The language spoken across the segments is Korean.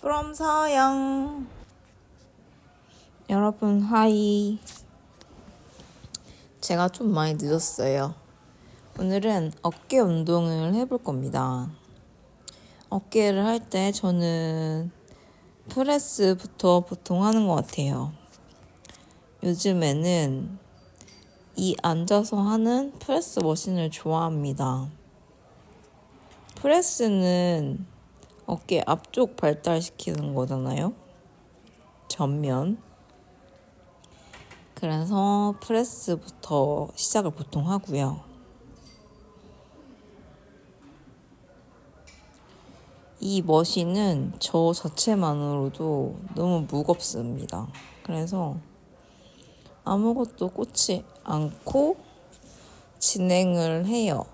from 서영. 여러분 하이. 제가 좀 많이 늦었어요. 오늘은 어깨 운동을 해볼 겁니다. 어깨를 할 때 저는 프레스부터 보통 하는 것 같아요. 요즘에는 이 앉아서 하는 프레스 머신을 좋아합니다. 프레스는 어깨 앞쪽 발달시키는 거잖아요. 전면. 그래서 프레스부터 시작을 보통 하고요. 이 머신은 저 자체만으로도 너무 무겁습니다. 그래서 아무것도 꽂지 않고 진행을 해요.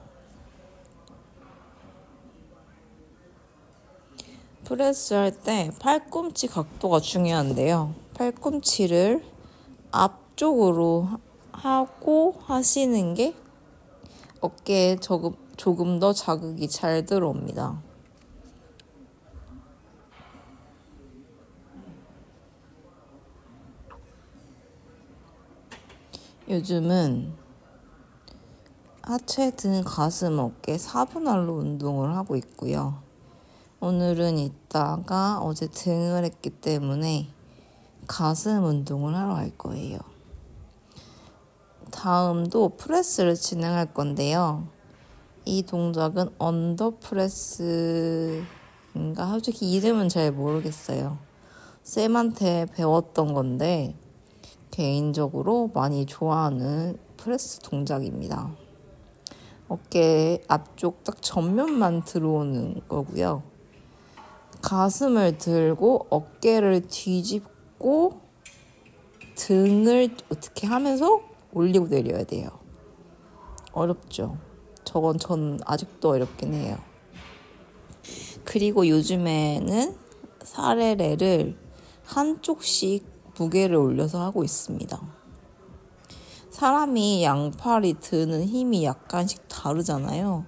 프레스 할 때 팔꿈치 각도가 중요한데요. 팔꿈치를 앞쪽으로 하고 하시는 게 어깨에 조금 더 자극이 잘 들어옵니다. 요즘은 하체, 등, 가슴, 어깨 4분할로 운동을 하고 있고요. 오늘은 이따가 어제 등을 했기 때문에 가슴 운동을 하러 갈 거예요. 다음도 프레스를 진행할 건데요. 이 동작은 언더 프레스인가? 솔직히 이름은 잘 모르겠어요. 쌤한테 배웠던 건데 개인적으로 많이 좋아하는 프레스 동작입니다. 어깨 앞쪽 딱 전면만 들어오는 거고요. 가슴을 들고 어깨를 뒤집고 등을 어떻게 하면서 올리고 내려야 돼요. 어렵죠? 전 아직도 어렵긴 해요. 그리고 요즘에는 사레레를 한쪽씩 무게를 올려서 하고 있습니다. 사람이 양팔이 드는 힘이 약간씩 다르잖아요.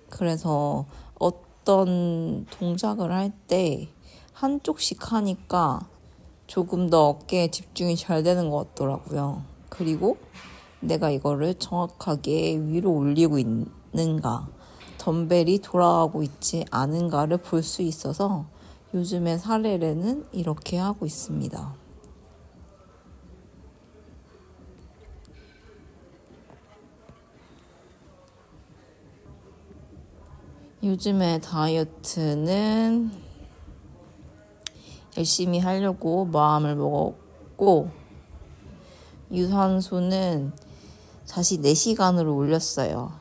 그래서 어떤 동작을 할 때 한쪽씩 하니까 조금 더 어깨에 집중이 잘 되는 것 같더라고요. 그리고 내가 이거를 정확하게 위로 올리고 있는가, 덤벨이 돌아가고 있지 않은가를 볼 수 있어서 요즘에 사례례는 이렇게 하고 있습니다. 요즘에 다이어트는 열심히 하려고 마음을 먹었고 유산소는 다시 4시간으로 올렸어요.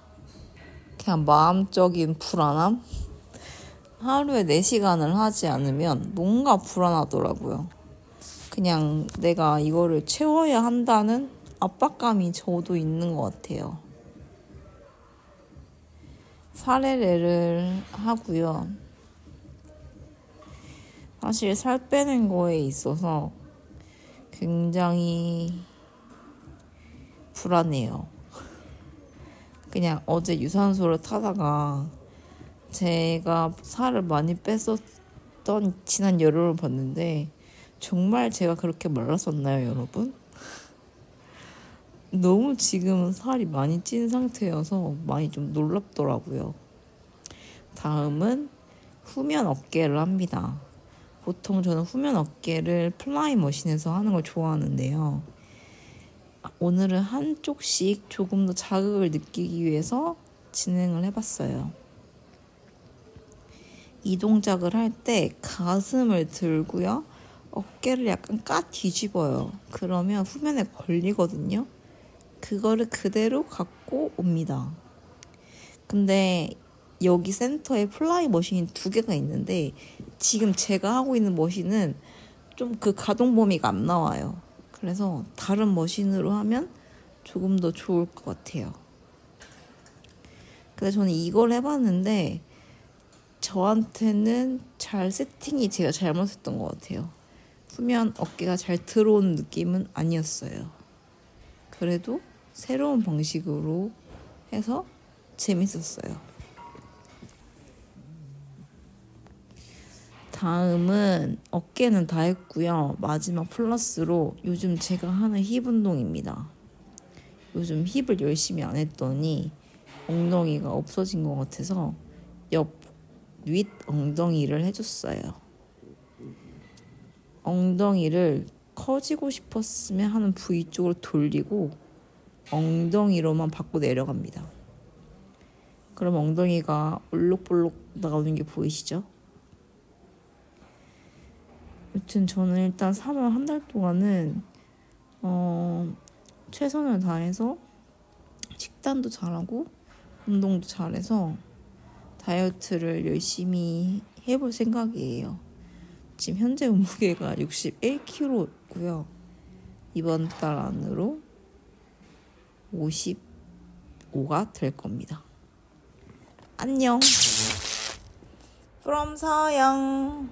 그냥 마음적인 불안함? 하루에 4시간을 하지 않으면 뭔가 불안하더라고요. 그냥 내가 이거를 채워야 한다는 압박감이 저도 있는 것 같아요. 사례례를 하고요. 사실 살 빼는 거에 있어서 굉장히 불안해요. 그냥 어제 유산소를 타다가 제가 살을 많이 뺐었던 지난 여름을 봤는데 정말 제가 그렇게 말랐었나요, 여러분? 너무 지금은 살이 많이 찐 상태여서 많이 좀 놀랍더라고요. 다음은 후면 어깨를 합니다. 보통 저는 후면 어깨를 플라이 머신에서 하는 걸 좋아하는데요. 오늘은 한쪽씩 조금 더 자극을 느끼기 위해서 진행을 해봤어요. 이 동작을 할 때 가슴을 들고요. 어깨를 약간 뒤집어요. 그러면 후면에 걸리거든요. 그거를 그대로 갖고 옵니다. 근데 여기 센터에 플라이 머신이 2개가 있는데 지금 제가 하고 있는 머신은 좀 그 가동 범위가 안 나와요. 그래서 다른 머신으로 하면 조금 더 좋을 것 같아요. 근데 저는 이걸 해봤는데 저한테는 잘 세팅이 제가 잘못했던 것 같아요. 후면 어깨가 잘 들어오는 느낌은 아니었어요. 그래도 새로운 방식으로 해서 재밌었어요. 다음은 어깨는 다 했고요. 마지막 플러스로 요즘 제가 하는 힙 운동입니다. 요즘 힙을 열심히 안 했더니 엉덩이가 없어진 것 같아서 옆 윗 엉덩이를 해줬어요. 엉덩이를 커지고 싶었으면 하는 부위 쪽으로 돌리고 엉덩이로만 받고 내려갑니다. 그럼 엉덩이가 올록볼록 나오는 게 보이시죠? 여튼 저는 일단 3월 한 달 동안은 최선을 다해서 식단도 잘하고 운동도 잘해서 다이어트를 열심히 해볼 생각이에요. 지금 현재 몸무게가 61kg고요. 이번 달 안으로 55가 될 겁니다. 안녕. from 서영.